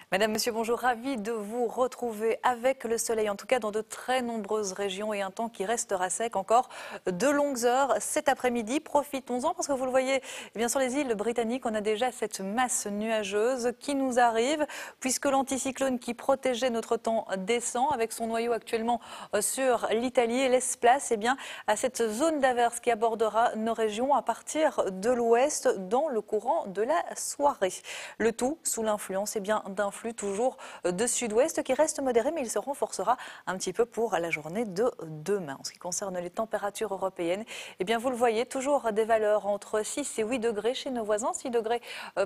Madame, Monsieur, bonjour, ravi de vous retrouver avec le soleil, en tout cas dans de très nombreuses régions et un temps qui restera sec encore de longues heures cet après-midi. Profitons-en parce que vous le voyez, eh bien sur les îles britanniques, on a déjà cette masse nuageuse qui nous arrive puisque l'anticyclone qui protégeait notre temps descend avec son noyau actuellement sur l'Italie et laisse place eh bien, à cette zone d'averse qui abordera nos régions à partir de l'ouest dans le courant de la soirée. Le tout sous l'influence eh bien, d'un flux toujours de sud-ouest qui reste modéré, mais il se renforcera un petit peu pour la journée de demain. En ce qui concerne les températures européennes, eh bien vous le voyez, toujours des valeurs entre 6 et 8 degrés chez nos voisins, 6 degrés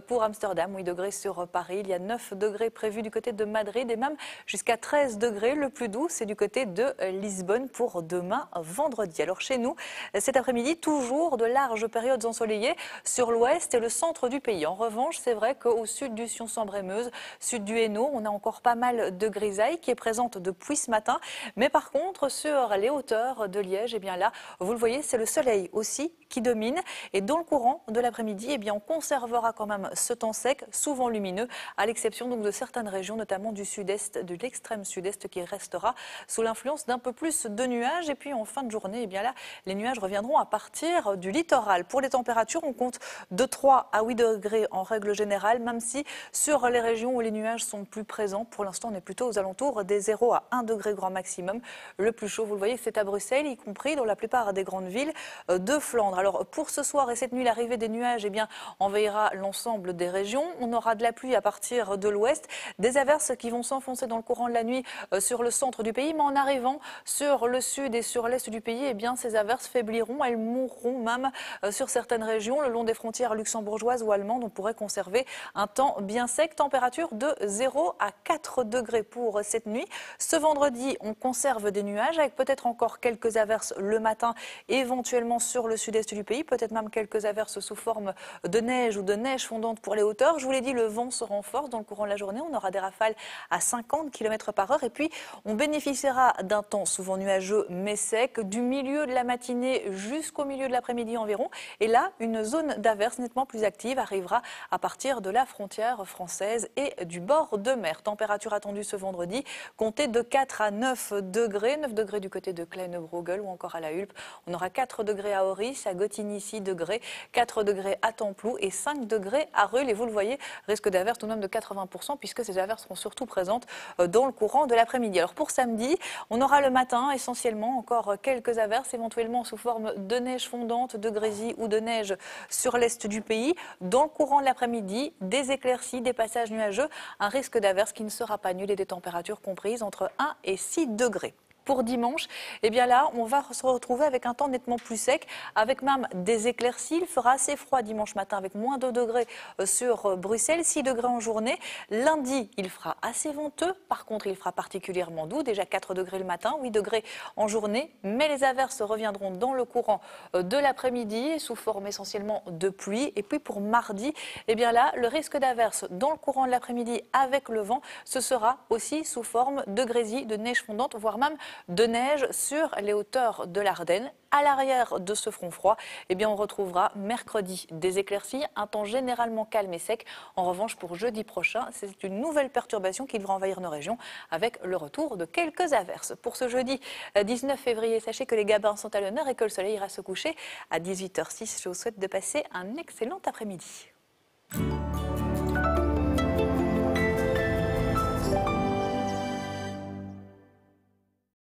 pour Amsterdam, 8 degrés sur Paris, il y a 9 degrés prévus du côté de Madrid et même jusqu'à 13 degrés. Le plus doux, c'est du côté de Lisbonne pour demain vendredi. Alors chez nous, cet après-midi, toujours de larges périodes ensoleillées sur l'ouest et le centre du pays. En revanche, c'est vrai qu'au sud du Sion-Sambre-et-Meuse, sud du Hainaut, on a encore pas mal de grisaille qui est présente depuis ce matin. Mais par contre, sur les hauteurs de Liège, eh bien là, vous le voyez, c'est le soleil aussi qui domine. Et dans le courant de l'après-midi, eh bien, on conservera quand même ce temps sec, souvent lumineux, à l'exception donc de certaines régions, notamment du sud-est, de l'extrême sud-est, qui restera sous l'influence d'un peu plus de nuages. Et puis en fin de journée, eh bien là, les nuages reviendront à partir du littoral. Pour les températures, on compte de 3 à 8 degrés en règle générale, même si sur les régions où les nuages sont plus présents, pour l'instant, on est plutôt aux alentours des 0 à 1 degré grand maximum. Le plus chaud, vous le voyez, c'est à Bruxelles, y compris dans la plupart des grandes villes de Flandre. Alors pour ce soir et cette nuit, l'arrivée des nuages eh bien, envahira l'ensemble des régions. On aura de la pluie à partir de l'ouest, des averses qui vont s'enfoncer dans le courant de la nuit sur le centre du pays, mais en arrivant sur le sud et sur l'est du pays, eh bien, ces averses faibliront, elles mourront même sur certaines régions, le long des frontières luxembourgeoises ou allemandes. On pourrait conserver un temps bien sec, température de 0 à 4 degrés pour cette nuit. Ce vendredi, on conserve des nuages avec peut-être encore quelques averses le matin, éventuellement sur le sud-est du pays, peut-être même quelques averses sous forme de neige ou de neige fondante pour les hauteurs. Je vous l'ai dit, le vent se renforce dans le courant de la journée. On aura des rafales à 50 km par heure et puis on bénéficiera d'un temps souvent nuageux mais sec du milieu de la matinée jusqu'au milieu de l'après-midi environ. Et là, une zone d'averse nettement plus active arrivera à partir de la frontière française et du bord de mer. Température attendue ce vendredi, comptez de 4 à 9 degrés. 9 degrés du côté de Kleine-Brogel ou encore à la Hulpe. On aura 4 degrés à Oris, à Gottigny 6 degrés, 4 degrés à Templou et 5 degrés à Reul. Et vous le voyez, risque d'averse tout de même de 80% puisque ces averses seront surtout présentes dans le courant de l'après-midi. Alors pour samedi, on aura le matin essentiellement encore quelques averses, éventuellement sous forme de neige fondante, de grésil ou de neige sur l'est du pays. Dans le courant de l'après-midi, des éclaircies, des passages nuageux, un risque d'averse qui ne sera pas nul et des températures comprises entre 1 et 6 degrés. Pour dimanche, eh bien là, on va se retrouver avec un temps nettement plus sec, avec même des éclaircies. Il fera assez froid dimanche matin avec moins 2 degrés sur Bruxelles, 6 degrés en journée. Lundi, il fera assez venteux. Par contre, il fera particulièrement doux, déjà 4 degrés le matin, 8 degrés en journée. Mais les averses reviendront dans le courant de l'après-midi, sous forme essentiellement de pluie. Et puis pour mardi, eh bien là, le risque d'averse dans le courant de l'après-midi avec le vent, ce sera aussi sous forme de grésil, de neige fondante, voire même de neige sur les hauteurs de l'Ardenne. À l'arrière de ce front froid, eh bien on retrouvera mercredi des éclaircies, un temps généralement calme et sec. En revanche, pour jeudi prochain, c'est une nouvelle perturbation qui devra envahir nos régions avec le retour de quelques averses. Pour ce jeudi 19 février, sachez que les Gabins sont à l'honneur et que le soleil ira se coucher à 18h06. Je vous souhaite de passer un excellent après-midi.